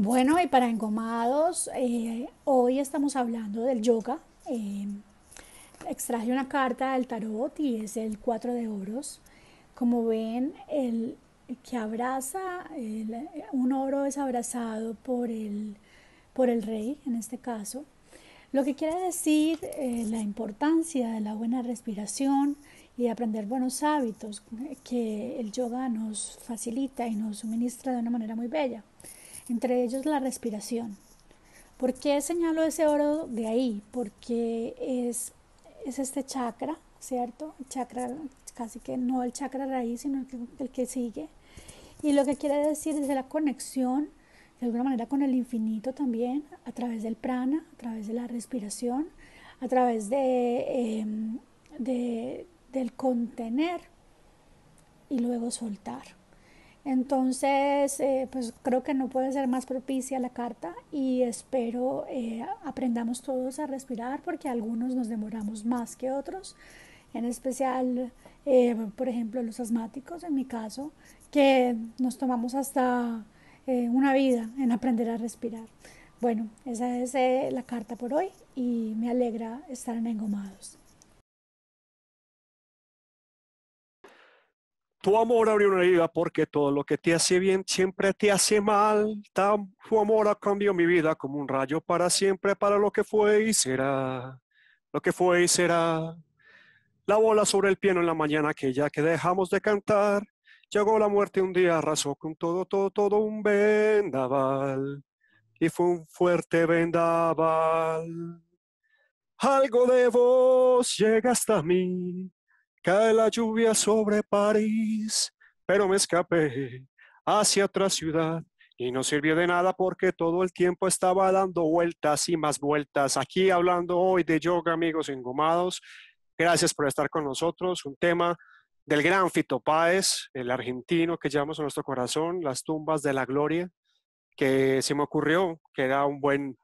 Bueno, y para engomados, hoy estamos hablando del yoga. Extraje una carta del tarot y es el 4 de oros. Como ven, el que abraza, un oro es abrazado por el rey, en este caso. Lo que quiere decir la importancia de la buena respiración y de aprender buenos hábitos que el yoga nos facilita y nos suministra de una manera muy bella. Entre ellos la respiración. ¿Por qué señalo ese oro de ahí? Porque es este chakra, ¿cierto? El chakra, casi que no el chakra raíz, sino el que sigue. Y lo que quiere decir es de la conexión, de alguna manera, con el infinito también, a través del prana, a través de la respiración, a través del contener y luego soltar. Entonces, pues creo que no puede ser más propicia la carta y espero aprendamos todos a respirar porque algunos nos demoramos más que otros, en especial, por ejemplo, los asmáticos, en mi caso, que nos tomamos hasta una vida en aprender a respirar. Bueno, esa es la carta por hoy y me alegra estar en Engomados. Tu amor abrió una herida porque todo lo que te hace bien siempre te hace mal. Tu amor ha cambiado mi vida como un rayo para siempre, para lo que fue y será. Lo que fue y será. La bola sobre el piano en la mañana que ya que dejamos de cantar. Llegó la muerte un día, arrasó con todo, todo, todo un vendaval. Y fue un fuerte vendaval. Algo de vos llega hasta mí, cae la lluvia sobre París, pero me escapé hacia otra ciudad y no sirvió de nada porque todo el tiempo estaba dando vueltas y más vueltas. Aquí hablando hoy de yoga, amigos engomados. Gracias por estar con nosotros. Un tema del gran Fito Páez, el argentino que llevamos en nuestro corazón, las tumbas de la gloria, que se me ocurrió que era un buen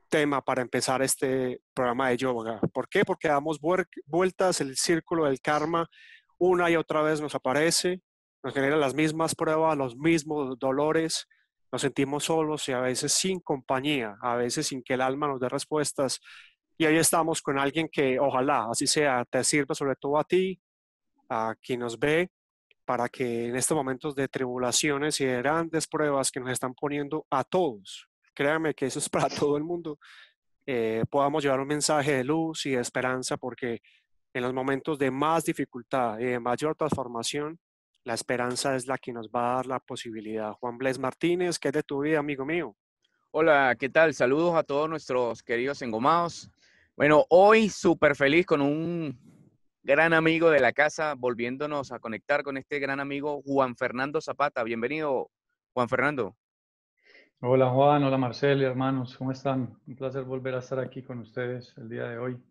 tema para empezar este programa de yoga. ¿Por qué? Porque damos vueltas, el círculo del karma una y otra vez nos aparece, nos genera las mismas pruebas, los mismos dolores, nos sentimos solos y a veces sin compañía, a veces sin que el alma nos dé respuestas. Y hoy estamos con alguien que ojalá, así sea, te sirva sobre todo a ti, a quien nos ve, para que en estos momentos de tribulaciones y de grandes pruebas que nos están poniendo a todos, créanme que eso es para todo el mundo, podamos llevar un mensaje de luz y de esperanza, porque en los momentos de más dificultad y de mayor transformación, la esperanza es la que nos va a dar la posibilidad. Juan Bles Martínez, ¿qué es de tu vida, amigo mío? Hola, ¿qué tal? Saludos a todos nuestros queridos engomados. Bueno, hoy súper feliz con un gran amigo de la casa, volviéndonos a conectar con este gran amigo Juan Fernando Zapata. Bienvenido, Juan Fernando. Hola Juan, hola Marcel, hermanos, ¿cómo están? Un placer volver a estar aquí con ustedes el día de hoy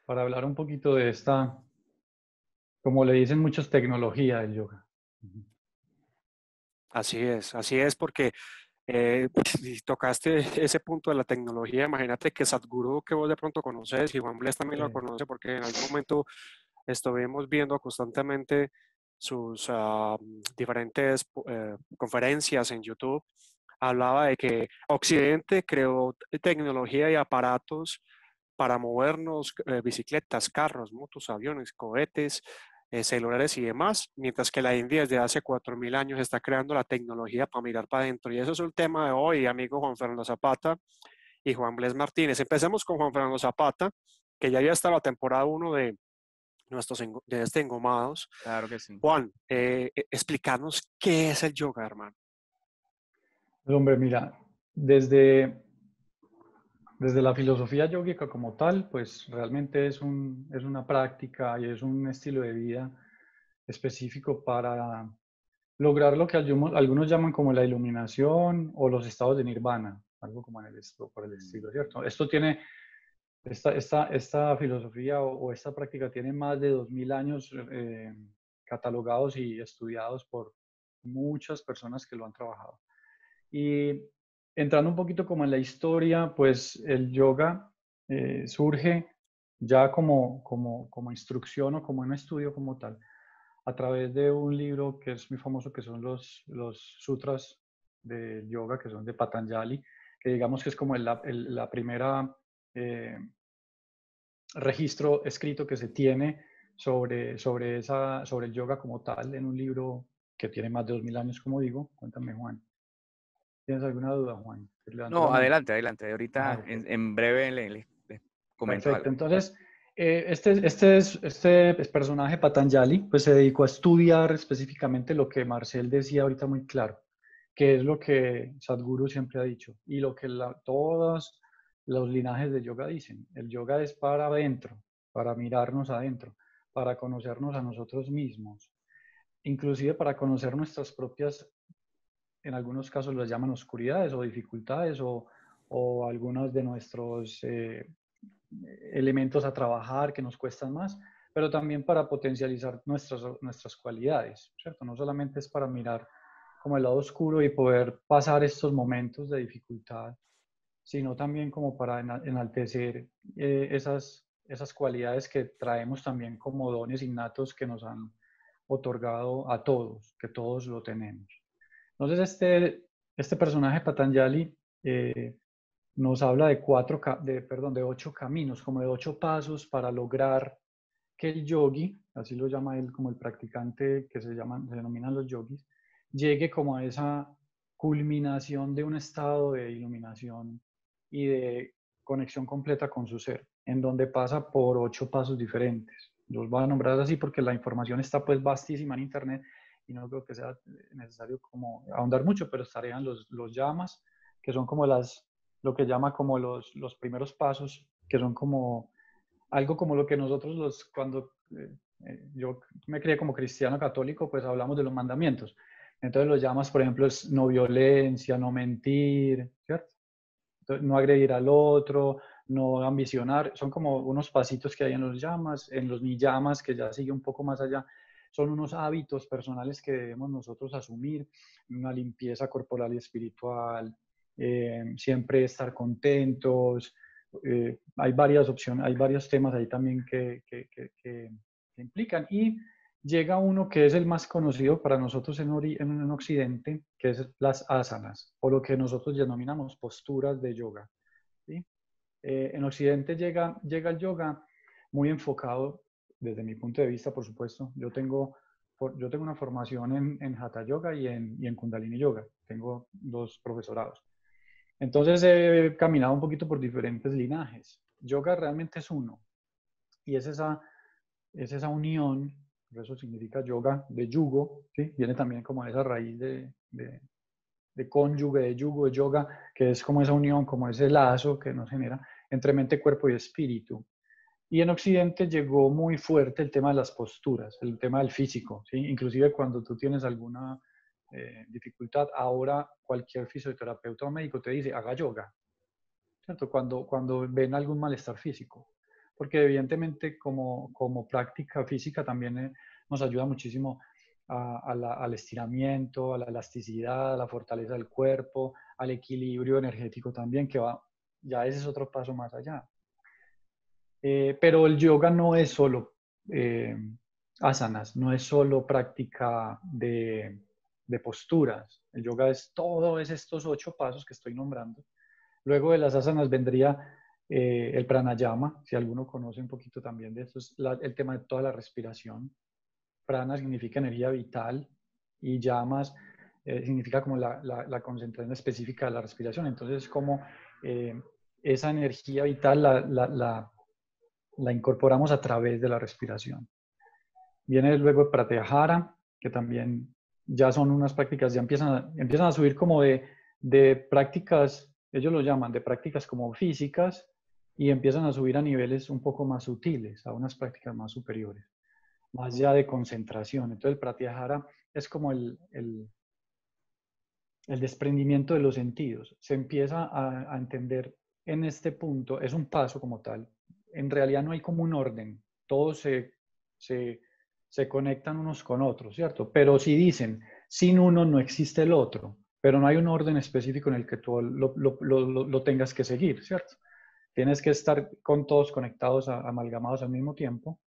para hablar un poquito de esta, como le dicen muchos, tecnología del yoga. Así es, porque si tocaste ese punto de la tecnología, imagínate que Sadhguru, que vos de pronto conoces, y Juan Bles también lo Sí. conoce, porque en algún momento estuvimos viendo constantemente sus diferentes conferencias en YouTube. Hablaba de que Occidente creó tecnología y aparatos para movernos, bicicletas, carros, motos, aviones, cohetes, celulares y demás, mientras que la India desde hace 4.000 años está creando la tecnología para mirar para adentro. Y eso es el tema de hoy, amigo Juan Fernando Zapata y Juan Bles Martínez. Empecemos con Juan Fernando Zapata, que ya había estado la temporada uno de este Engomados. Claro que sí. Juan, explicarnos qué es el yoga, hermano. Hombre, mira, desde la filosofía yógica como tal, pues realmente es una práctica y es un estilo de vida específico para lograr lo que algunos llaman como la iluminación o los estados de nirvana, algo como por el estilo, ¿cierto? Esta filosofía o esta práctica tiene más de 2000 años catalogados y estudiados por muchas personas que lo han trabajado. Y entrando un poquito como en la historia, pues el yoga surge ya como instrucción o como un estudio como tal, a través de un libro que es muy famoso, que son los sutras de yoga, que son de Patanjali, que digamos que es como la primera registro escrito que se tiene sobre el yoga como tal, en un libro que tiene más de 2000 años, como digo. Cuéntame, Juan. ¿Tienes alguna duda, Juan? Te levanto la No, mano. adelante, adelante. Ah, Ahorita ok. en breve les comento Perfecto. algo. Entonces, este personaje Patanjali, pues se dedicó a estudiar específicamente lo que Marcel decía ahorita muy claro, que es lo que Sadhguru siempre ha dicho y lo que todos los linajes de yoga dicen. El yoga es para adentro, para mirarnos adentro, para conocernos a nosotros mismos, inclusive para conocer nuestras propias, en algunos casos las llaman oscuridades o dificultades o algunos de nuestros elementos a trabajar que nos cuestan más, pero también para potencializar nuestras cualidades, ¿cierto? No solamente es para mirar como el lado oscuro y poder pasar estos momentos de dificultad, sino también como para enaltecer esas cualidades que traemos también como dones innatos que nos han otorgado a todos, que todos lo tenemos. Entonces, este personaje Patanjali nos habla de 8 caminos, como de 8 pasos para lograr que el yogi, así lo llama él como el practicante que se denominan los yogis, llegue como a esa culminación de un estado de iluminación y de conexión completa con su ser, en donde pasa por 8 pasos diferentes. Los voy a nombrar así porque la información está pues vastísima en internet y no creo que sea necesario como ahondar mucho, pero estarían los yamas, que son como lo que llama como los primeros pasos, que son como algo como lo que nosotros cuando yo me crié como cristiano católico, pues hablamos de los mandamientos. Entonces los llamas, por ejemplo, es no violencia, no mentir, ¿cierto? Entonces, no agredir al otro, no ambicionar, son como unos pasitos que hay en los llamas, en los niyamas, que ya sigue un poco más allá, son unos hábitos personales que debemos nosotros asumir, una limpieza corporal y espiritual, siempre estar contentos, hay varias opciones, hay varios temas ahí también que implican. Y llega uno que es el más conocido para nosotros en Occidente, que es las asanas, o lo que nosotros denominamos posturas de yoga. ¿Sí? En Occidente llega el yoga muy enfocado, desde mi punto de vista, por supuesto. Yo tengo una formación en Hatha Yoga y en Kundalini Yoga. Tengo 2 profesorados. Entonces he caminado un poquito por diferentes linajes. Yoga realmente es uno y es esa unión, por eso significa yoga, de yugo, ¿sí? Viene también como esa raíz de cónyuge, de yugo, de yoga, que es como esa unión, como ese lazo que nos genera entre mente, cuerpo y espíritu. Y en Occidente llegó muy fuerte el tema de las posturas, el tema del físico, ¿sí? Inclusive cuando tú tienes alguna dificultad, ahora cualquier fisioterapeuta o médico te dice, haga yoga, ¿cierto? Cuando ven algún malestar físico. Porque evidentemente como práctica física también nos ayuda muchísimo al estiramiento, a la elasticidad, a la fortaleza del cuerpo, al equilibrio energético también, ya ese es otro paso más allá. Pero el yoga no es solo asanas, no es solo práctica de posturas. El yoga es estos 8 pasos que estoy nombrando. Luego de las asanas vendría el pranayama, si alguno conoce un poquito también de esto, es el tema de toda la respiración. Prana significa energía vital y yamas significa como la concentración específica de la respiración. Entonces, como esa energía vital la incorporamos a través de la respiración. Viene luego el pratyahara, que también ya son unas prácticas, ya empiezan a subir como de prácticas, ellos lo llaman de prácticas como físicas, y empiezan a subir a niveles un poco más sutiles, a unas prácticas más superiores, más ya de concentración. Entonces el pratyahara es como el desprendimiento de los sentidos. Se empieza a entender en este punto, es un paso como tal. En realidad no hay como un orden, todos se conectan unos con otros, ¿cierto? Pero si dicen, sin uno no existe el otro, pero no hay un orden específico en el que tú lo tengas que seguir, ¿cierto? Tienes que estar con todos conectados, amalgamados al mismo tiempo,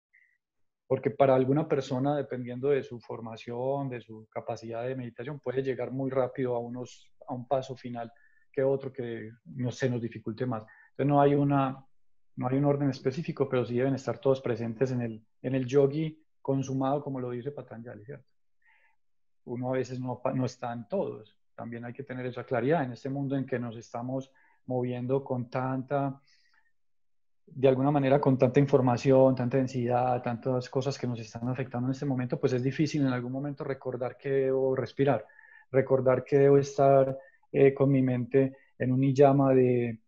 porque para alguna persona, dependiendo de su formación, de su capacidad de meditación, puede llegar muy rápido a a un paso final que otro que se nos dificulte más. Entonces no hay un orden específico, pero sí deben estar todos presentes en el yogi consumado, como lo dice Patanjali, ¿cierto? Uno a veces no está en todos. También hay que tener esa claridad en este mundo en que nos estamos moviendo de alguna manera con tanta información, tanta densidad, tantas cosas que nos están afectando en este momento, pues es difícil en algún momento recordar que debo respirar, recordar que debo estar con mi mente en un niyama de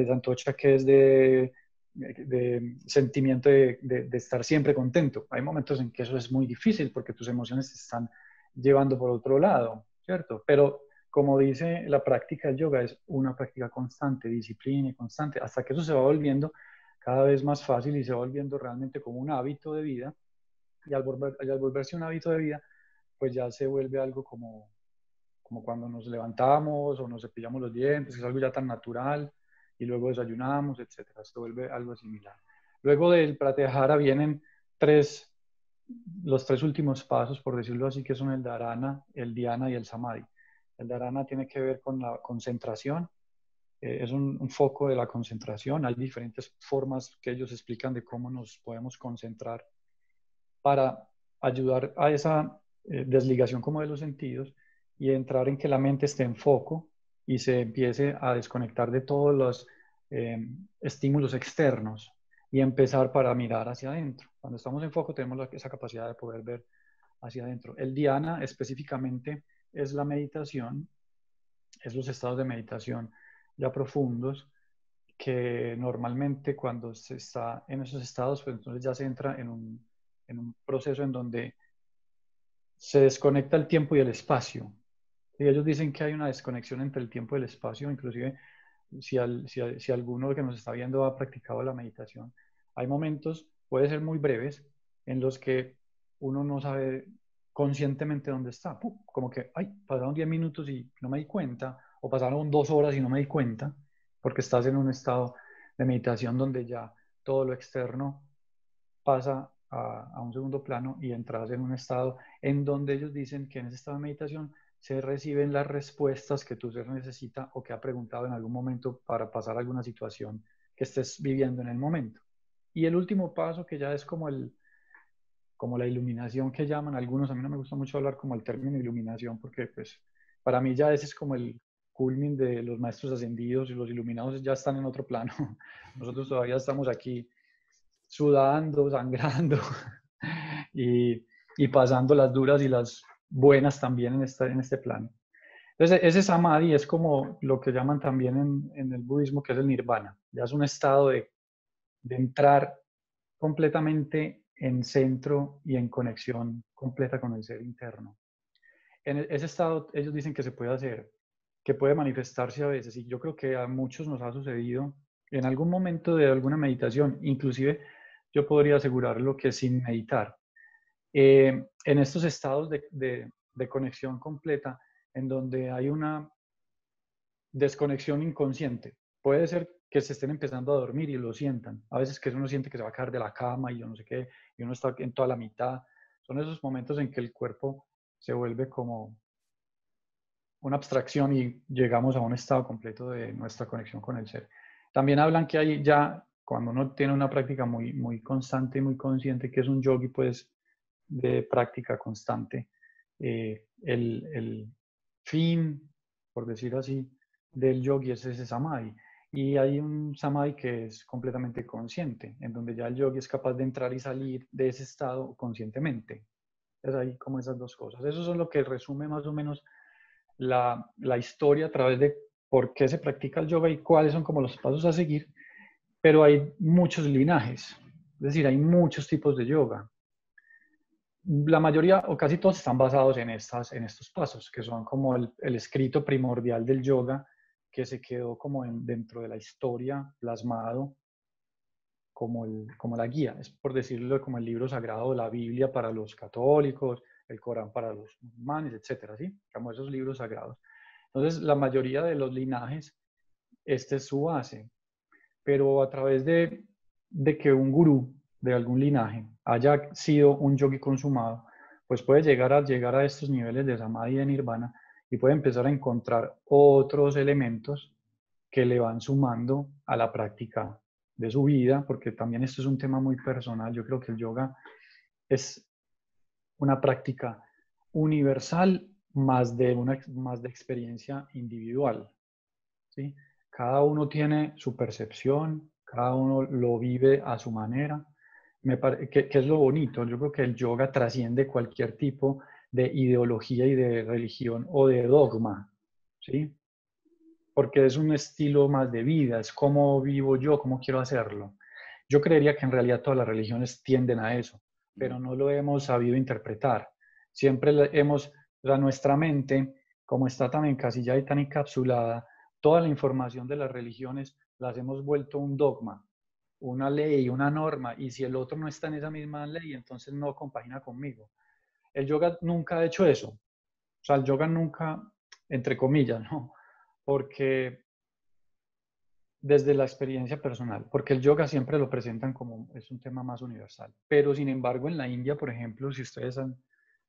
Santocha, que es de sentimiento de estar siempre contento. Hay momentos en que eso es muy difícil porque tus emociones te están llevando por otro lado, ¿cierto? Pero como dice la práctica del yoga, es una práctica constante, disciplina y constante, hasta que eso se va volviendo cada vez más fácil y se va volviendo realmente como un hábito de vida. Y al volverse un hábito de vida, pues ya se vuelve algo como cuando nos levantamos o nos cepillamos los dientes, es algo ya tan natural, y luego desayunamos, etcétera. Se vuelve algo similar. Luego del Pratyahara vienen los tres últimos pasos, por decirlo así, que son el Dharana, el Dhyana y el Samadhi. El Dharana tiene que ver con la concentración, es un foco de la concentración. Hay diferentes formas que ellos explican de cómo nos podemos concentrar para ayudar a esa desligación como de los sentidos y entrar en que la mente esté en foco y se empiece a desconectar de todos los estímulos externos y empezar para mirar hacia adentro. Cuando estamos en foco tenemos esa capacidad de poder ver hacia adentro. El dhyana específicamente es la meditación, es los estados de meditación ya profundos, que normalmente cuando se está en esos estados, pues entonces ya se entra en un proceso en donde se desconecta el tiempo y el espacio. Y ellos dicen que hay una desconexión entre el tiempo y el espacio, inclusive si alguno que nos está viendo ha practicado la meditación, hay momentos, puede ser muy breves, en los que uno no sabe conscientemente dónde está. Como que, ay, pasaron 10 minutos y no me di cuenta, o pasaron 2 horas y no me di cuenta, porque estás en un estado de meditación donde ya todo lo externo pasa a un segundo plano y entras en un estado en donde ellos dicen que en ese estado de meditación se reciben las respuestas que tu ser necesita o que ha preguntado en algún momento para pasar alguna situación que estés viviendo en el momento. Y el último paso, que ya es como la iluminación que llaman algunos, a mí no me gusta mucho hablar como el término iluminación, porque pues para mí ya ese es como el culmin de los maestros ascendidos, y los iluminados ya están en otro plano. Nosotros todavía estamos aquí sudando, sangrando y pasando las duras y las buenas también en este plano. Entonces, ese samadhi es como lo que llaman también en el budismo, que es el nirvana. Ya es un estado de entrar completamente en centro y en conexión completa con el ser interno. En ese estado ellos dicen que se puede hacer, que puede manifestarse a veces, y yo creo que a muchos nos ha sucedido en algún momento de alguna meditación, inclusive yo podría asegurarlo que sin meditar. En estos estados de conexión completa, en donde hay una desconexión inconsciente, puede ser que se estén empezando a dormir y lo sientan. A veces que uno siente que se va a caer de la cama y yo no sé qué, y uno está en toda la mitad. Son esos momentos en que el cuerpo se vuelve como una abstracción y llegamos a un estado completo de nuestra conexión con el ser. También hablan que hay ya, cuando uno tiene una práctica muy, muy constante y muy consciente, que es un yogi, pues, de práctica constante, el fin, por decir así, del yogi es ese samadhi. Y hay un samadhi que es completamente consciente, en donde ya el yogi es capaz de entrar y salir de ese estado conscientemente. Es ahí como esas dos cosas. Eso es lo que resume más o menos la historia a través de por qué se practica el yoga y cuáles son como los pasos a seguir. Pero hay muchos linajes, es decir, hay muchos tipos de yoga. La mayoría o casi todos están basados en estos pasos, que son como el escrito primordial del yoga, que se quedó como dentro de la historia plasmado como la guía, es por decirlo como el libro sagrado, la Biblia para los católicos, el Corán para los musulmanes, etcétera, ¿sí? Como esos libros sagrados. Entonces, la mayoría de los linajes, este es su base, pero a través de que un gurú de algún linaje haya sido un yogi consumado, pues puede llegar a estos niveles de samadhi y de nirvana y puede empezar a encontrar otros elementos que le van sumando a la práctica de su vida, porque también esto es un tema muy personal. Yo creo que el yoga es una práctica universal más de experiencia individual, ¿sí? Cada uno tiene su percepción, cada uno lo vive a su manera. Que es lo bonito. Yo creo que el yoga trasciende cualquier tipo de ideología y de religión o de dogma, ¿sí? Porque es un estilo más de vida, es cómo vivo yo, cómo quiero hacerlo. Yo creería que en realidad todas las religiones tienden a eso, pero no lo hemos sabido interpretar. Siempre hemos, o sea, nuestra mente, como está tan encasillada y tan encapsulada, toda la información de las religiones las hemos vuelto un dogma, una ley, una norma, y si el otro no está en esa misma ley, entonces no compagina conmigo. El yoga nunca ha hecho eso. O sea, el yoga nunca, entre comillas, ¿no? Porque desde la experiencia personal, porque el yoga siempre lo presentan como es un tema más universal. Pero sin embargo, en la India, por ejemplo, si ustedes han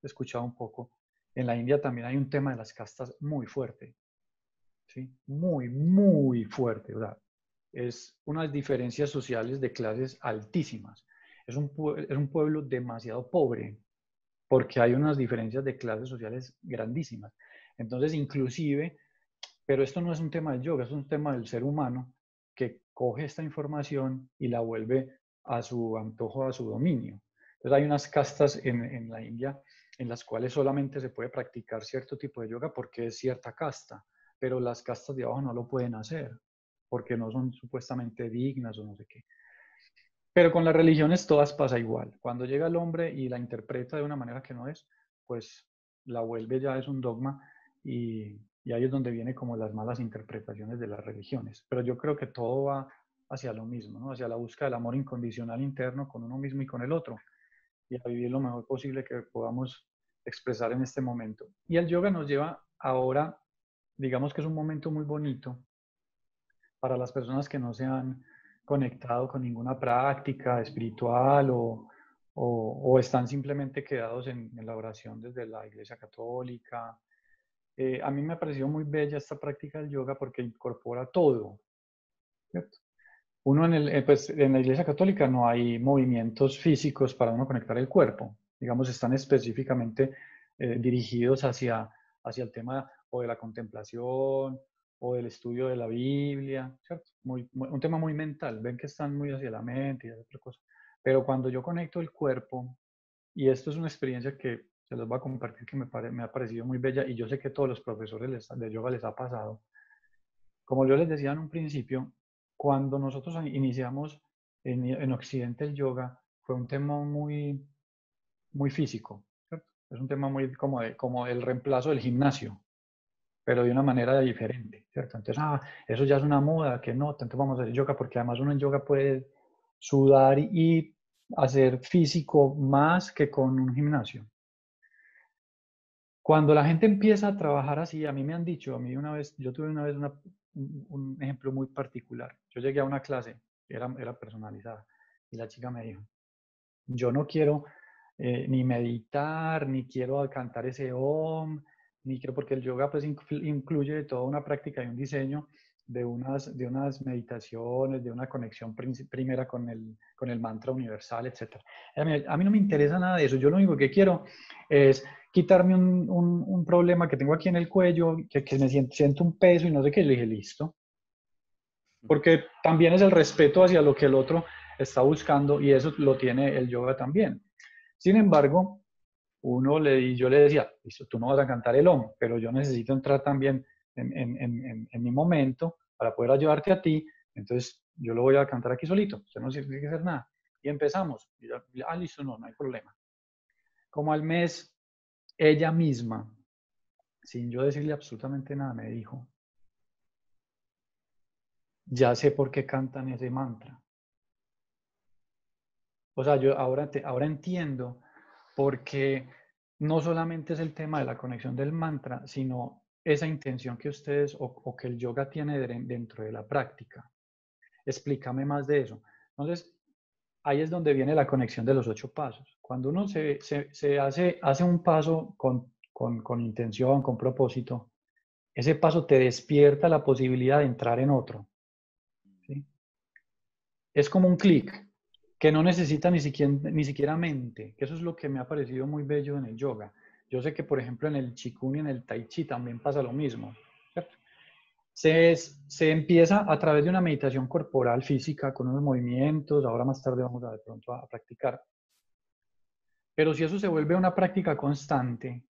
escuchado un poco, en la India también hay un tema de las castas muy fuerte, ¿sí? Muy, muy fuerte, ¿verdad? Es unas diferencias sociales de clases altísimas. Es un pueblo demasiado pobre porque hay unas diferencias de clases sociales grandísimas. Entonces, inclusive, pero esto no es un tema del yoga, es un tema del ser humano que coge esta información y la vuelve a su antojo, a su dominio. Entonces hay unas castas en la India en las cuales solamente se puede practicar cierto tipo de yoga porque es cierta casta, pero las castas de abajo no lo pueden hacer porque no son supuestamente dignas o no sé qué. Pero con las religiones todas pasa igual. Cuando llega el hombre y la interpreta de una manera que no es, pues la vuelve ya es un dogma y ahí es donde viene como las malas interpretaciones de las religiones. Pero yo creo que todo va hacia lo mismo, ¿no? Hacia la búsqueda del amor incondicional interno con uno mismo y con el otro y a vivir lo mejor posible que podamos expresar en este momento. Y el yoga nos lleva ahora, digamos que es un momento muy bonito para las personas que no se han conectado con ninguna práctica espiritual o están simplemente quedados en la oración desde la Iglesia Católica. A mí me ha parecido muy bella esta práctica del yoga porque incorpora todo, ¿cierto? Uno pues, en la Iglesia Católica no hay movimientos físicos para uno conectar el cuerpo. Digamos, están específicamente dirigidos hacia el tema o de la contemplación o del estudio de la Biblia, ¿cierto? Un tema muy mental. Ven que están muy hacia la mente y otra cosa. Pero cuando yo conecto el cuerpo, y esto es una experiencia que se los voy a compartir que me ha parecido muy bella y yo sé que todos los profesores de yoga les ha pasado. Como yo les decía en un principio, cuando nosotros iniciamos en Occidente el yoga, fue un tema muy, muy físico, ¿cierto? Es un tema muy como el reemplazo del gimnasio, pero de una manera diferente, ¿cierto? Entonces, eso ya es una moda, que no, tanto vamos a hacer yoga, porque además uno en yoga puede sudar y hacer físico más que con un gimnasio. Cuando la gente empieza a trabajar así, a mí me han dicho, a mí una vez, yo tuve una vez un ejemplo muy particular. Yo llegué a una clase, era personalizada, y la chica me dijo, yo no quiero ni meditar, ni quiero cantar ese om, ni quiero, porque el yoga pues incluye toda una práctica y un diseño de unas meditaciones, de una conexión primera con el mantra universal, etc. A mí no me interesa nada de eso, yo lo único que quiero es quitarme un problema que tengo aquí en el cuello, que me siento un peso y no sé qué, le dije, listo. Porque también es el respeto hacia lo que el otro está buscando y eso lo tiene el yoga también. Sin embargo, yo le decía, listo, tú no vas a cantar el Om, pero yo necesito entrar también en mi momento para poder ayudarte a ti, entonces yo lo voy a cantar aquí solito, usted no tiene que hacer nada. Y empezamos, y yo, listo, no hay problema. Como al mes, ella misma, sin yo decirle absolutamente nada, me dijo, ya sé por qué cantan ese mantra. O sea, yo ahora entiendo porque no solamente es el tema de la conexión del mantra, sino esa intención que ustedes o que el yoga tiene dentro de la práctica. Explícame más de eso. Entonces, ahí es donde viene la conexión de los 8 pasos. Cuando uno se hace un paso con intención, con propósito, ese paso te despierta la posibilidad de entrar en otro. ¿Sí? Es como un clic que no necesita ni siquiera mente, que eso es lo que me ha parecido muy bello en el yoga. Yo sé que, por ejemplo, en el Qigong y en el Tai Chi también pasa lo mismo, ¿cierto? Se empieza a través de una meditación corporal física con unos movimientos, ahora más tarde vamos a de pronto a practicar. Pero si eso se vuelve una práctica constante,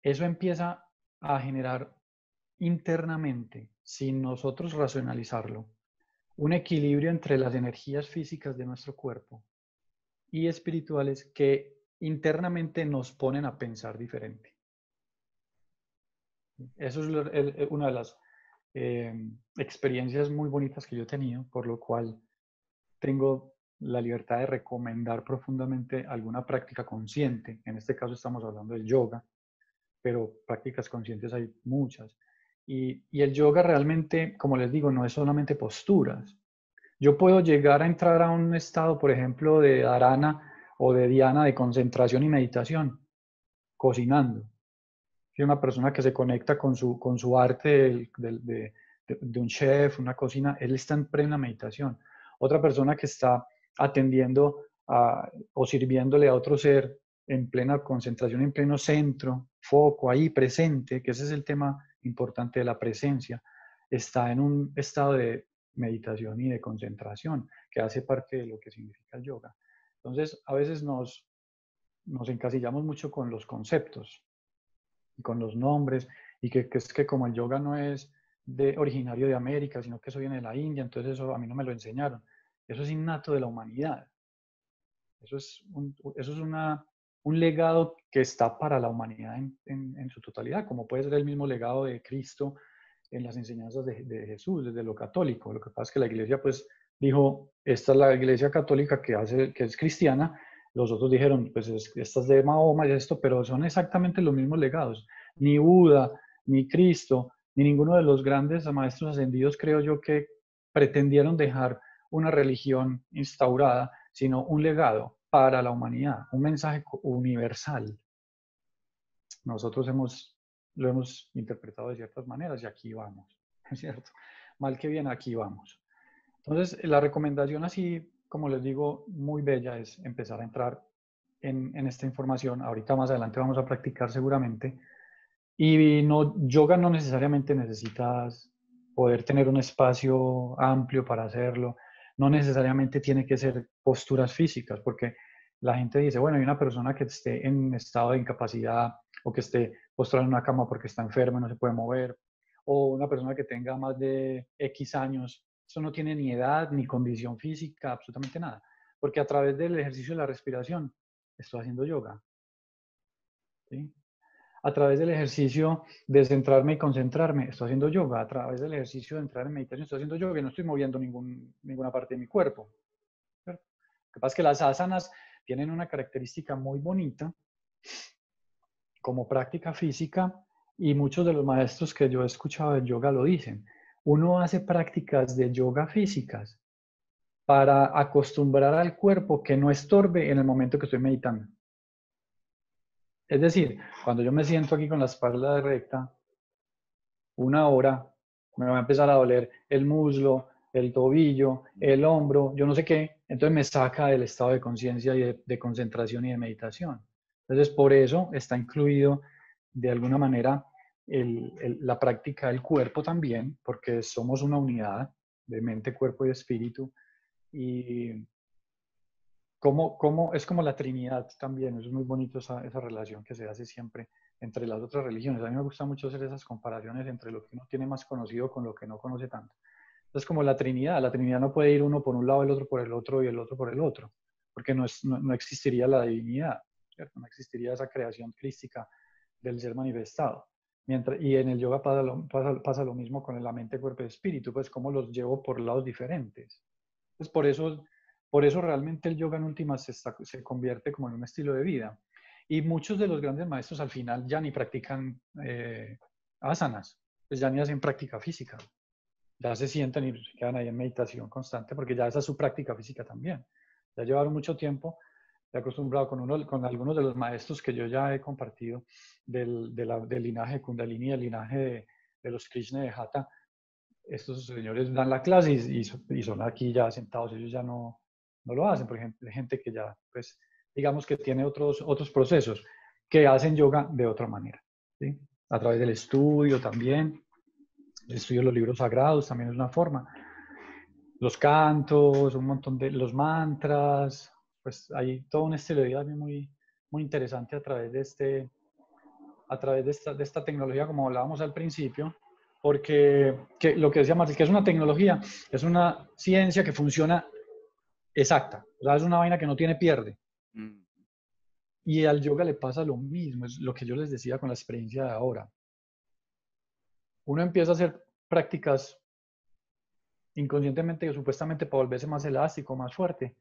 eso empieza a generar internamente, sin nosotros racionalizarlo, un equilibrio entre las energías físicas de nuestro cuerpo y espirituales que internamente nos ponen a pensar diferente. Eso es una de las experiencias muy bonitas que yo he tenido, por lo cual tengo la libertad de recomendar profundamente alguna práctica consciente. En este caso estamos hablando del yoga, pero prácticas conscientes hay muchas. Y el yoga realmente, como les digo, no es solamente posturas. Yo puedo llegar a entrar a un estado, por ejemplo, de dharana o de dhyana, de concentración y meditación, cocinando. Soy una persona que se conecta con su arte de un chef, una cocina, él está en plena meditación. Otra persona que está atendiendo o sirviéndole a otro ser en plena concentración, en pleno centro, foco, ahí presente, que ese es el tema importante de la presencia, está en un estado de meditación y de concentración, que hace parte de lo que significa el yoga. Entonces, a veces nos encasillamos mucho con los conceptos y con los nombres, y que es que como el yoga no es originario de América, sino que eso viene de la India, entonces eso a mí no me lo enseñaron. Eso es innato de la humanidad. Eso es un legado que está para la humanidad en su totalidad, como puede ser el mismo legado de Cristo en las enseñanzas de Jesús, desde lo católico. Lo que pasa es que la iglesia pues dijo, esta es la iglesia católica que es cristiana. Los otros dijeron, pues esta es de Mahoma y esto, pero son exactamente los mismos legados. Ni Buda, ni Cristo, ni ninguno de los grandes maestros ascendidos, creo yo, que pretendieron dejar una religión instaurada, sino un legado para la humanidad, un mensaje universal. Nosotros lo hemos interpretado de ciertas maneras y aquí vamos, ¿cierto? Mal que bien, aquí vamos. Entonces, la recomendación así, como les digo, muy bella es empezar a entrar en esta información. Ahorita más adelante vamos a practicar seguramente. Y yoga no necesariamente necesitas poder tener un espacio amplio para hacerlo. No necesariamente tiene que ser posturas físicas, porque la gente dice, bueno, hay una persona que esté en estado de incapacidad o que esté postrada en una cama porque está enferma, no se puede mover, o una persona que tenga más de X años. Eso no tiene ni edad, ni condición física, absolutamente nada. Porque a través del ejercicio de la respiración estoy haciendo yoga. ¿Sí? A través del ejercicio de centrarme y concentrarme, estoy haciendo yoga. A través del ejercicio de entrar en meditación, estoy haciendo yoga y no estoy moviendo ninguna parte de mi cuerpo. ¿Cierto? Lo que pasa es que las asanas tienen una característica muy bonita como práctica física y muchos de los maestros que yo he escuchado de yoga lo dicen. Uno hace prácticas de yoga físicas para acostumbrar al cuerpo que no estorbe en el momento que estoy meditando. Es decir, cuando yo me siento aquí con la espalda recta, una hora, me va a empezar a doler el muslo, el tobillo, el hombro, yo no sé qué, entonces me saca del estado de conciencia y de concentración y de meditación. Entonces, por eso está incluido de alguna manera la práctica del cuerpo también, porque somos una unidad de mente, cuerpo y espíritu. Y es como la Trinidad también, es muy bonito esa relación que se hace siempre entre las otras religiones. A mí me gusta mucho hacer esas comparaciones entre lo que uno tiene más conocido con lo que no conoce tanto. Entonces, como la Trinidad no puede ir uno por un lado, el otro por el otro y el otro por el otro, porque no existiría la divinidad, ¿cierto? No existiría esa creación crística del ser manifestado. Y en el yoga pasa lo mismo con la mente, cuerpo y espíritu, pues como los llevo por lados diferentes. Entonces, por eso realmente el yoga en últimas se convierte como en un estilo de vida. Y muchos de los grandes maestros al final ya ni practican asanas, pues ya ni hacen práctica física. Ya se sientan y se quedan ahí en meditación constante porque ya esa es su práctica física también. Ya llevaron mucho tiempo, he acostumbrado con algunos de los maestros que yo ya he compartido del linaje de Kundalini, del linaje de los Krishna de Hatha, estos señores dan la clase y son aquí ya sentados, ellos ya no lo hacen. Por ejemplo, hay gente que ya, pues, digamos que tiene otros procesos, que hacen yoga de otra manera, ¿sí? A través del estudio también, el estudio de los libros sagrados también es una forma. Los cantos, un montón de los mantras, pues hay todo un estilo de vida muy, muy interesante a través de esta tecnología, como hablábamos al principio, porque lo que decía Marcel, que es una tecnología, es una ciencia que funciona exacta, o sea, es una vaina que no tiene pierde. Mm. Y al yoga le pasa lo mismo, es lo que yo les decía con la experiencia de ahora. Uno empieza a hacer prácticas inconscientemente, supuestamente para volverse más elástico, más fuerte,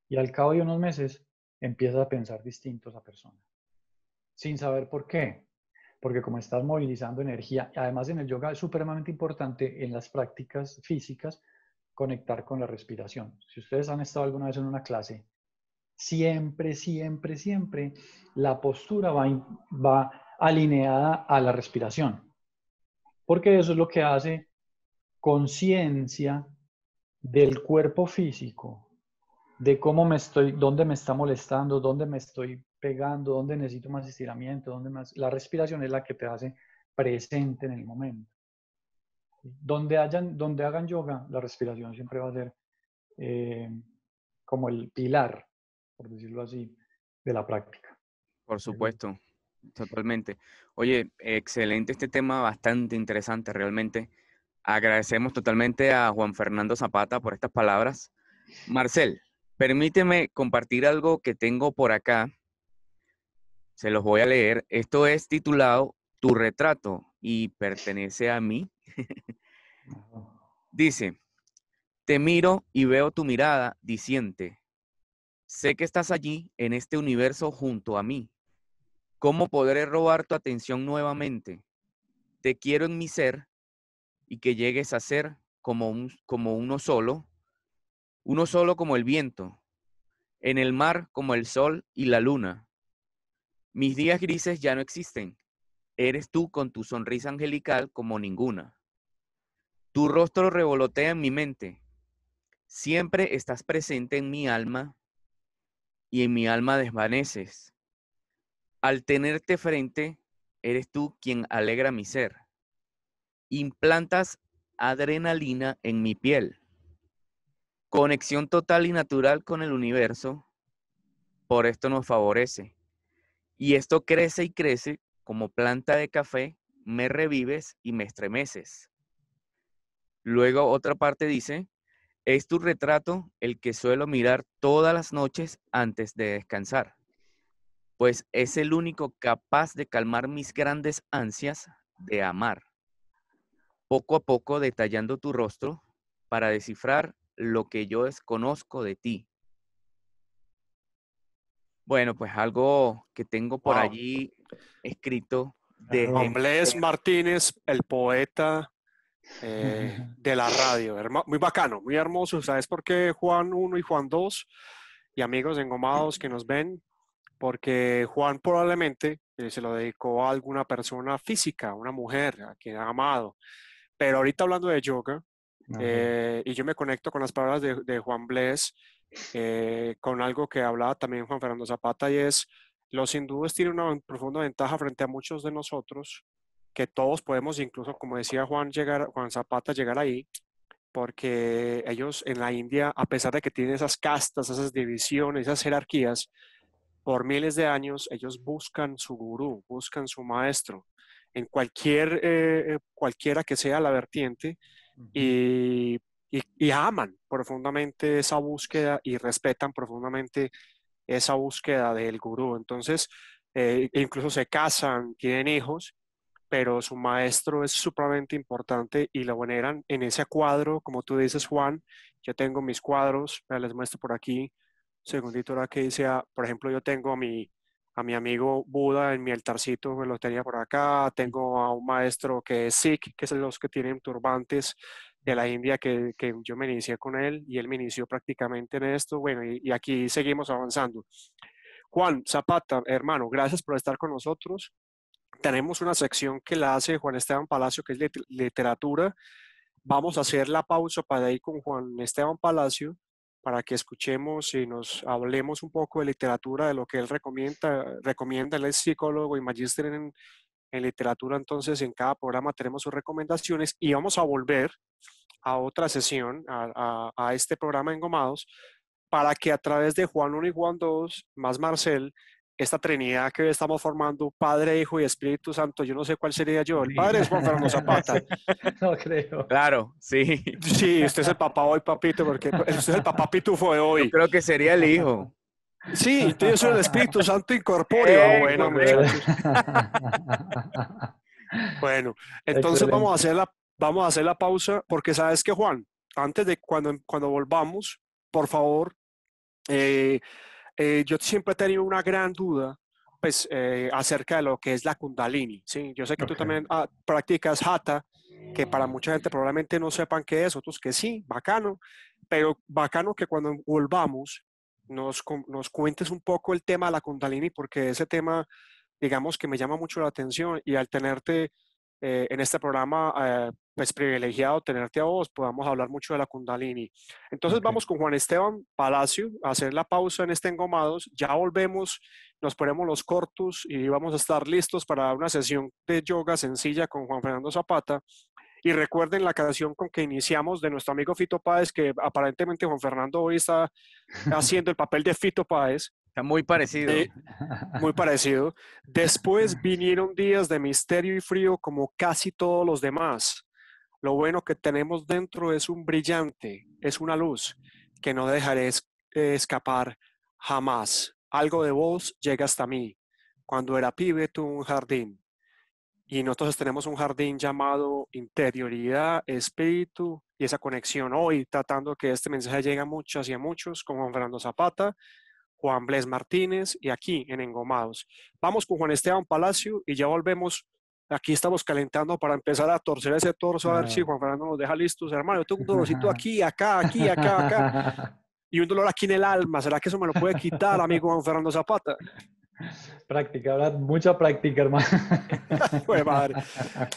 y al cabo de unos meses empieza a pensar distinto a esa persona, sin saber por qué. Porque como estás movilizando energía, además en el yoga es supremamente importante en las prácticas físicas conectar con la respiración. Si ustedes han estado alguna vez en una clase, siempre, siempre, siempre la postura va alineada a la respiración, porque eso es lo que hace conciencia del cuerpo físico, de cómo dónde me está molestando, dónde me estoy pegando, dónde necesito más estiramiento, dónde más. La respiración es la que te hace presente en el momento. Donde hagan yoga, la respiración siempre va a ser como el pilar, por decirlo así, de la práctica. Por supuesto, totalmente. Oye, excelente este tema, bastante interesante realmente. Agradecemos totalmente a Juan Fernando Zapata por estas palabras. Marcel, permíteme compartir algo que tengo por acá. Se los voy a leer. Esto es titulado Tu retrato y pertenece a mí. Dice, te miro y veo tu mirada diciente. Sé que estás allí en este universo junto a mí. ¿Cómo podré robar tu atención nuevamente? Te quiero en mi ser y que llegues a ser como uno solo como el viento, en el mar como el sol y la luna. Mis días grises ya no existen. Eres tú con tu sonrisa angelical como ninguna. Tu rostro revolotea en mi mente. Siempre estás presente en mi alma y en mi alma desvaneces. Al tenerte frente, eres tú quien alegra mi ser. Implantas adrenalina en mi piel. Conexión total y natural con el universo, por esto nos favorece. Y esto crece y crece como planta de café, me revives y me estremeces. Luego otra parte dice, es tu retrato el que suelo mirar todas las noches antes de descansar, pues es el único capaz de calmar mis grandes ansias de amar. Poco a poco detallando tu rostro para descifrar lo que yo desconozco de ti. Bueno, pues algo que tengo por Wow. allí escrito Juan desde... Blés Martínez, el poeta de la radio. Muy bacano, muy hermoso. ¿Sabes por qué Juan 1 y Juan 2 y amigos engomados que nos ven? Porque Juan probablemente se lo dedicó a alguna persona física, una mujer a quien ha amado. Pero ahorita hablando de yoga, y yo me conecto con las palabras de Juan Blés, con algo que hablaba también Juan Fernando Zapata, y es, los hindúes tienen una profunda ventaja frente a muchos de nosotros, que todos podemos, incluso como decía Juan Zapata, llegar ahí, porque ellos en la India, a pesar de que tienen esas castas, esas divisiones, esas jerarquías, por miles de años ellos buscan su gurú, buscan su maestro, en cualquiera que sea la vertiente, y, y aman profundamente esa búsqueda y respetan profundamente esa búsqueda del gurú. Entonces, incluso se casan, tienen hijos, pero su maestro es supremamente importante y lo veneran en ese cuadro, como tú dices, Juan. Yo tengo mis cuadros, les muestro por aquí, un segundito ahora que dice, por ejemplo, yo tengo a mi amigo Buda en mi altarcito, me lo tenía por acá, tengo a un maestro que es Sikh, que son los que tienen turbantes de la India, que yo me inicié con él y él me inició prácticamente en esto. Bueno, y aquí seguimos avanzando. Juan Zapata, hermano, gracias por estar con nosotros. tenemos una sección que la hace Juan Esteban Palacio, que es literatura. Vamos a hacer la pausa para ir con Juan Esteban Palacio para que escuchemos y nos hablemos un poco de literatura, de lo que él recomienda. Él es psicólogo y magíster en literatura, entonces en cada programa tenemos sus recomendaciones y vamos a volver a otra sesión, a este programa Engomados, para que a través de Juan 1 y Juan 2, más Marcel, esta trinidad que estamos formando, Padre, Hijo y Espíritu Santo, yo no sé cuál sería yo. El Padre es Juan Fernando Zapata. No creo. Claro, sí. Sí, usted es el papá hoy, papito, porque usted es el papá pitufo de Yo hoy. creo que sería el hijo. Sí, yo soy el Espíritu Santo incorpóreo. Bueno, Correcto. muchachos. Bueno, entonces Excelente. vamos a hacer la pausa, porque sabes que, Juan, antes de cuando volvamos, por favor, eh, yo siempre he tenido una gran duda, pues, acerca de lo que es la Kundalini, ¿sí? Yo sé que tú Ok. también practicas Hatha, que para mucha gente probablemente no sepan qué es, otros que sí, bacano, pero bacano que cuando volvamos nos cuentes un poco el tema de la Kundalini, porque ese tema, digamos, que me llama mucho la atención, y al tenerte en este programa, pues privilegiado tenerte a vos, podamos hablar mucho de la Kundalini. Entonces Ok. vamos con Juan Esteban Palacio a hacer la pausa en este Engomados, ya volvemos, nos ponemos los cortos y vamos a estar listos para una sesión de yoga sencilla con Juan Fernando Zapata. Y recuerden la canción con que iniciamos de nuestro amigo Fito Páez, que aparentemente Juan Fernando hoy está haciendo el papel de Fito Páez, Está muy parecido. muy parecido. Después vinieron días de misterio y frío como casi todos los demás. Lo bueno que tenemos dentro es un brillante, es una luz que no dejaré escapar jamás. Algo de vos llega hasta mí. Cuando era pibe tuve un jardín y nosotros tenemos un jardín llamado interioridad, espíritu y esa conexión. Hoy tratando que este mensaje llegue a muchas y a muchos con Juan Fernando Zapata, Juan Bles Martínez y aquí en Engomados. Vamos con Juan Esteban Palacio y ya volvemos. Aquí estamos calentando para empezar a torcer ese torso, a ver si Ah. Juan Fernando nos deja listos. Hermano, yo tengo un dolorcito aquí, acá, aquí, acá, acá, y un dolor aquí en el alma. ¿Será que eso me lo puede quitar, amigo Juan Fernando Zapata? Práctica, ¿verdad? Mucha práctica, hermano. Pues madre.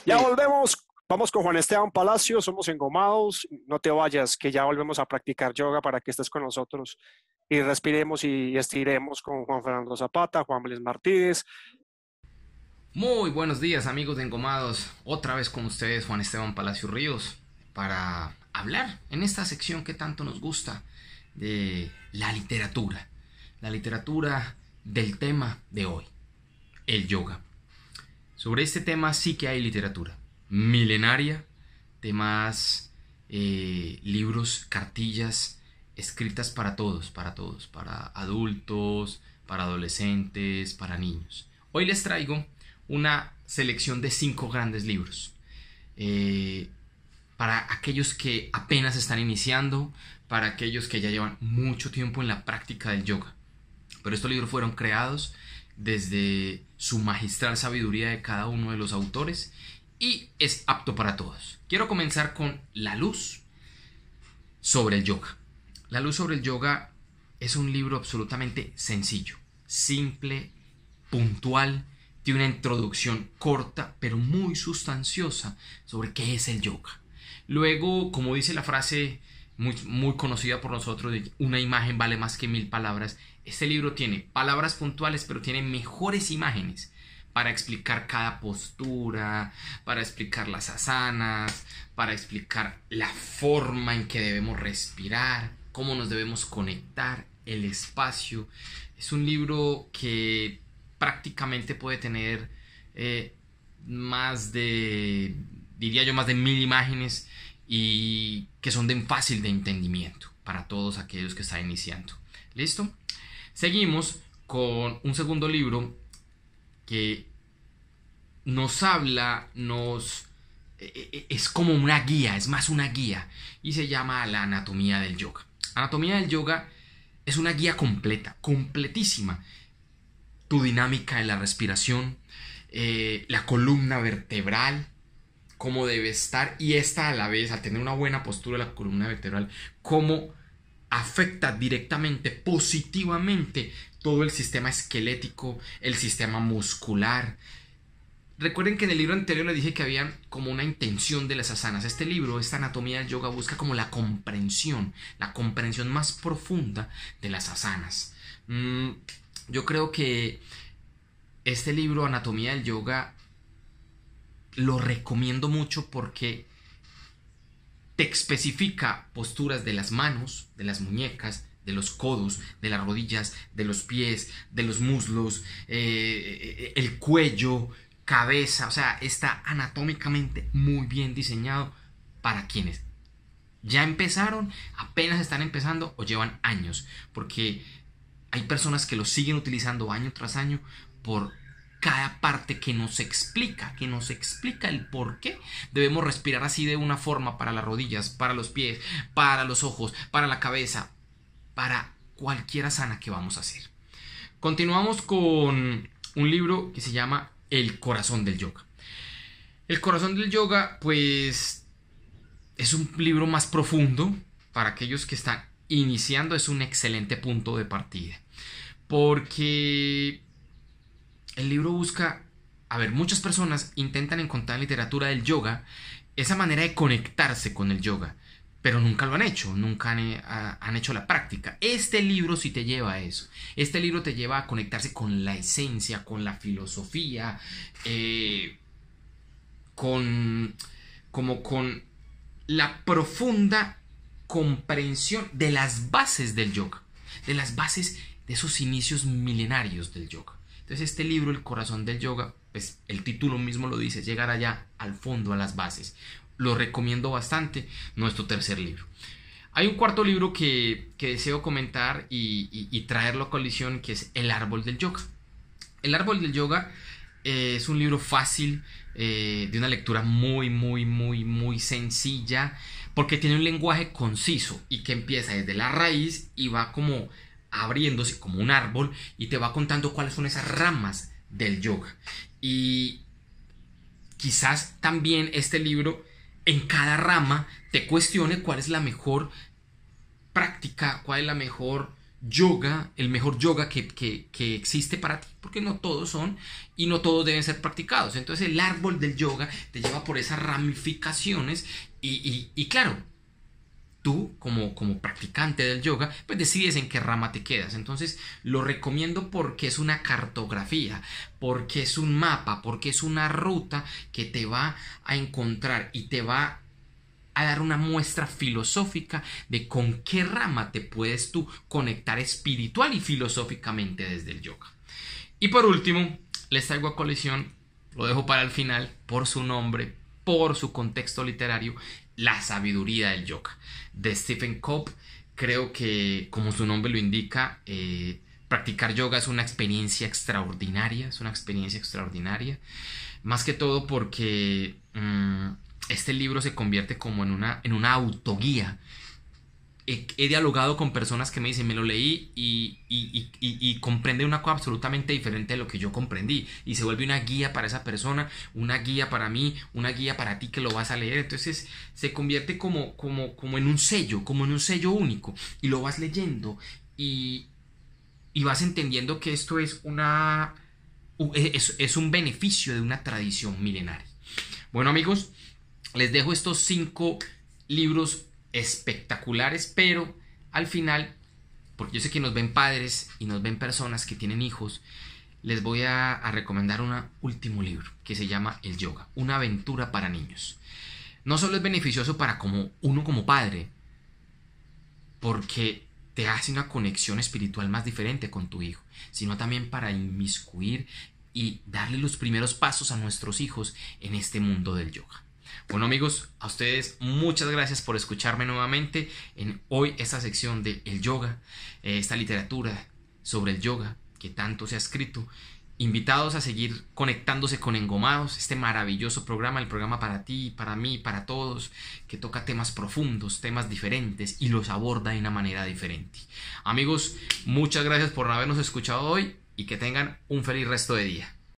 Ya volvemos. Vamos con Juan Esteban Palacio, somos Engomados. No te vayas, que ya volvemos a practicar yoga para que estés con nosotros y respiremos y estiremos con Juan Fernando Zapata, Juan Bles Martínez. Muy buenos días, amigos de Engomados, otra vez con ustedes Juan Esteban Palacio Ríos para hablar en esta sección que tanto nos gusta de la literatura del tema de hoy, el yoga. Sobre este tema sí que hay literatura milenaria, temas, libros, cartillas escritas para todos, para adultos, para adolescentes, para niños. Hoy les traigo una selección de 5 grandes libros, para aquellos que apenas están iniciando, para aquellos que ya llevan mucho tiempo en la práctica del yoga. Pero estos libros fueron creados desde su magistral sabiduría de cada uno de los autores y es apto para todos. Quiero comenzar con La luz sobre el yoga. La luz sobre el yoga es un libro absolutamente sencillo, simple, puntual, tiene una introducción corta pero muy sustanciosa sobre qué es el yoga. Luego, como dice la frase muy conocida por nosotros, de una imagen vale más que 1000 palabras, este libro tiene palabras puntuales pero tiene mejores imágenes para explicar cada postura, para explicar las asanas, para explicar la forma en que debemos respirar, cómo nos debemos conectar, el espacio. Es un libro que prácticamente puede tener diría yo, más de 1000 imágenes y que son de fácil de entendimiento para todos aquellos que están iniciando. ¿Listo? Seguimos con un segundo libro que nos habla, es como una guía, es más una guía, y se llama La anatomía del yoga. Anatomía del yoga es una guía completa, completísima. Tu dinámica de la respiración, la columna vertebral, cómo debe estar, y esta a la vez, al tener una buena postura de la columna vertebral, cómo afecta directamente, positivamente, todo el sistema esquelético, el sistema muscular. Recuerden que en el libro anterior les dije que había como una intención de las asanas. Este libro, esta anatomía del yoga, busca como la comprensión más profunda de las asanas. Yo creo que este libro, Anatomía del Yoga, lo recomiendo mucho porque te especifica posturas de las manos, de las muñecas, de los codos, de las rodillas, de los pies, de los muslos, el cuello, cabeza. O sea, está anatómicamente muy bien diseñado para quienes ya empezaron, apenas están empezando o llevan años, porque hay personas que lo siguen utilizando año tras año por cada parte que nos explica el por qué debemos respirar así de una forma para las rodillas, para los pies, para los ojos, para la cabeza, para cualquier asana que vamos a hacer. Continuamos con un libro que se llama El corazón del yoga. El corazón del yoga, pues, es un libro más profundo para aquellos que están iniciando. Es un excelente punto de partida, porque el libro busca, muchas personas intentan encontrar en literatura del yoga esa manera de conectarse con el yoga, pero nunca lo han hecho, nunca han hecho la práctica. Este libro sí te lleva a eso. Este libro te lleva a conectarse con la esencia, con la filosofía, con la profunda comprensión de las bases del yoga, de las bases de esos inicios milenarios del yoga. Entonces este libro, El corazón del yoga, pues el título mismo lo dice, llegar allá al fondo, a las bases. Lo recomiendo bastante, nuestro tercer libro. Hay un cuarto libro que deseo comentar y traerlo a colisión, que es El árbol del yoga. El árbol del yoga es un libro fácil, de una lectura muy sencilla, porque tiene un lenguaje conciso y que empieza desde la raíz y va como abriéndose como un árbol y te va contando cuáles son esas ramas del yoga. Y quizás también este libro en cada rama te cuestione cuál es la mejor práctica, cuál es la mejor yoga, el mejor yoga que existe para ti, porque no todos son y no todos deben ser practicados. Entonces el árbol del yoga te lleva por esas ramificaciones y claro, tú como practicante del yoga, pues decides en qué rama te quedas. Entonces lo recomiendo porque es una cartografía, porque es un mapa, porque es una ruta que te va a encontrar y te va a dar una muestra filosófica de con qué rama te puedes tú conectar espiritual y filosóficamente desde el yoga. Y por último, les traigo a colisión, lo dejo para el final, por su nombre, por su contexto literario, La sabiduría del yoga, de Stephen Cope. Creo que, como su nombre lo indica, practicar yoga es una experiencia extraordinaria, más que todo porque este libro se convierte como en una autoguía. He dialogado con personas que me dicen, me lo leí y comprende una cosa absolutamente diferente de lo que yo comprendí, y se vuelve una guía para esa persona, una guía para mí, una guía para ti que lo vas a leer. Entonces se convierte como en un sello, único, y lo vas leyendo y vas entendiendo que esto es un beneficio de una tradición milenaria. Bueno, amigos, les dejo estos 5 libros espectaculares, pero al final, porque yo sé que nos ven padres y nos ven personas que tienen hijos, les voy a recomendar un último libro que se llama El yoga, una aventura para niños. No solo es beneficioso para uno como padre, porque te hace una conexión espiritual más diferente con tu hijo, sino también para inmiscuir y darle los primeros pasos a nuestros hijos en este mundo del yoga. Bueno, amigos, a ustedes muchas gracias por escucharme nuevamente en hoy esta sección de el yoga, esta literatura sobre el yoga que tanto se ha escrito. Invitados a seguir conectándose con Engomados, este maravilloso programa, el programa para ti, para mí, para todos, que toca temas profundos, temas diferentes y los aborda de una manera diferente. Amigos, muchas gracias por habernos escuchado hoy y que tengan un feliz resto de día.